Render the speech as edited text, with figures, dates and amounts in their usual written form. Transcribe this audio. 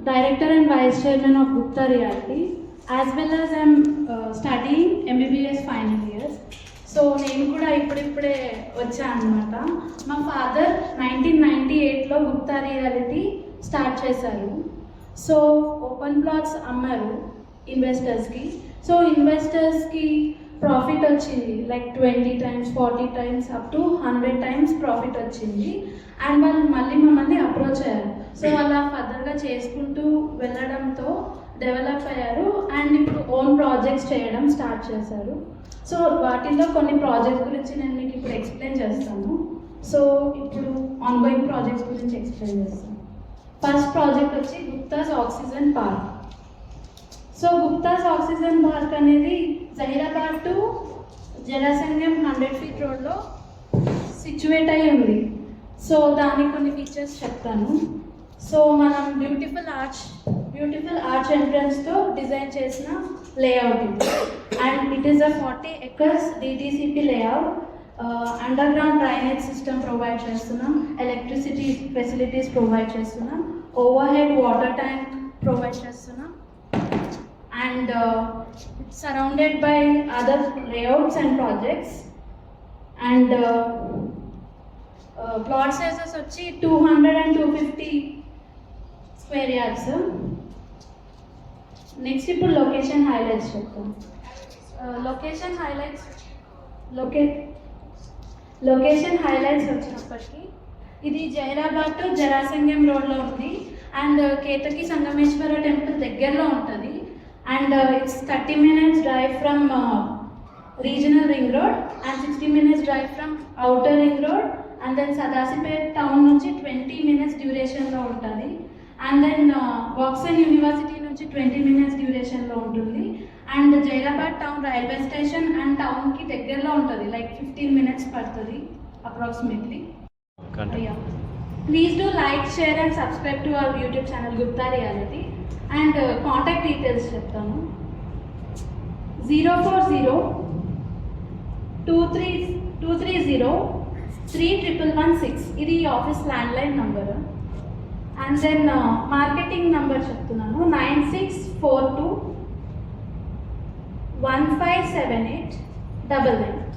Director and Vice Chairman of Gupta Realty, as well as I'm studying MBBS final years. So నేను కూడా ఇప్పుడిప్పుడే వచ్చాను అనమాట. మా ఫాదర్ 1998లో గుప్తా రియాలిటీ స్టార్ట్ చేశారు. సో ఓపెన్ ప్లాట్స్ అమ్మారు ఇన్వెస్టర్స్కి. సో ఇన్వెస్టర్స్కి ప్రాఫిట్ వచ్చింది, like 20 times 40 times up to 100 times profit వచ్చింది. అండ్ వాళ్ళు మళ్ళీ మమ్మల్ని అప్రోచ్ అయ్యారు. సో అలా ఫర్దర్గా చేసుకుంటూ వెళ్ళడంతో డెవలప్ అయ్యారు అండ్ ఇప్పుడు ఓన్ ప్రాజెక్ట్స్ చేయడం స్టార్ట్ చేశారు. సో వాటిల్లో కొన్ని ప్రాజెక్ట్స్ గురించి నేను మీకు ఇప్పుడు ఎక్స్ప్లెయిన్ చేస్తాను. సో ఇప్పుడు ఆన్గోయింగ్ ప్రాజెక్ట్స్ గురించి ఎక్స్ప్లెయిన్ చేస్తాను. ఫస్ట్ ప్రాజెక్ట్ వచ్చి Gupta's oxygen park. So Gupta's oxygen park అనేది జహీరాబాద్ టు జరాసంగం 100 feet రోడ్లో సిచ్యువేట్ అయి ఉంది. సో దానికి కొన్ని ఫీచర్స్ చెప్తాను. సో మనం బ్యూటిఫుల్ ఆర్చ్ ఎంట్రన్స్తో డిజైన్ చేసిన లేఅవుట్ ఇది. And it is a 40 acres DTCP layout. Underground drainage system provide చేస్తున్నాం, ఎలక్ట్రిసిటీ ఫెసిలిటీస్ ప్రొవైడ్ చేస్తున్నాం, overhead water tank provide చేస్తున్నాం. And surrounded by other layouts and projects. And plot sizes వచ్చి 200 and 250 square yards. Next ఇప్పుడు location highlights చెప్తాం. Location highlights వచ్చినప్పటికీ ఇది Zaheerabad to Jharasangam రోడ్లో ఉంది అండ్ కేతకి సంగమేశ్వర టెంపుల్ దగ్గరలో ఉంటుంది. And it's 30 minutes drive from regional ring road and 60 minutes drive from outer ring road. And then Sadashivpet town నుంచి 20 minutes డ్యూరేషన్లో ఉంటుంది. అండ్ దెన్ వాక్సన్ యూనివర్సిటీ నుంచి 20 minutes డ్యూరేషన్లో ఉంటుంది. And Zaheerabad town railway station and టౌన్కి దగ్గరలో ఉంటుంది, లైక్ 15 minutes పడుతుంది approximately. Please do like, share and subscribe to our YouTube channel Gupta reality. And contact details చెప్తాను. 040-230-3116 ఇది office landline number. And then marketing number చెప్తున్నాను, 9642157899.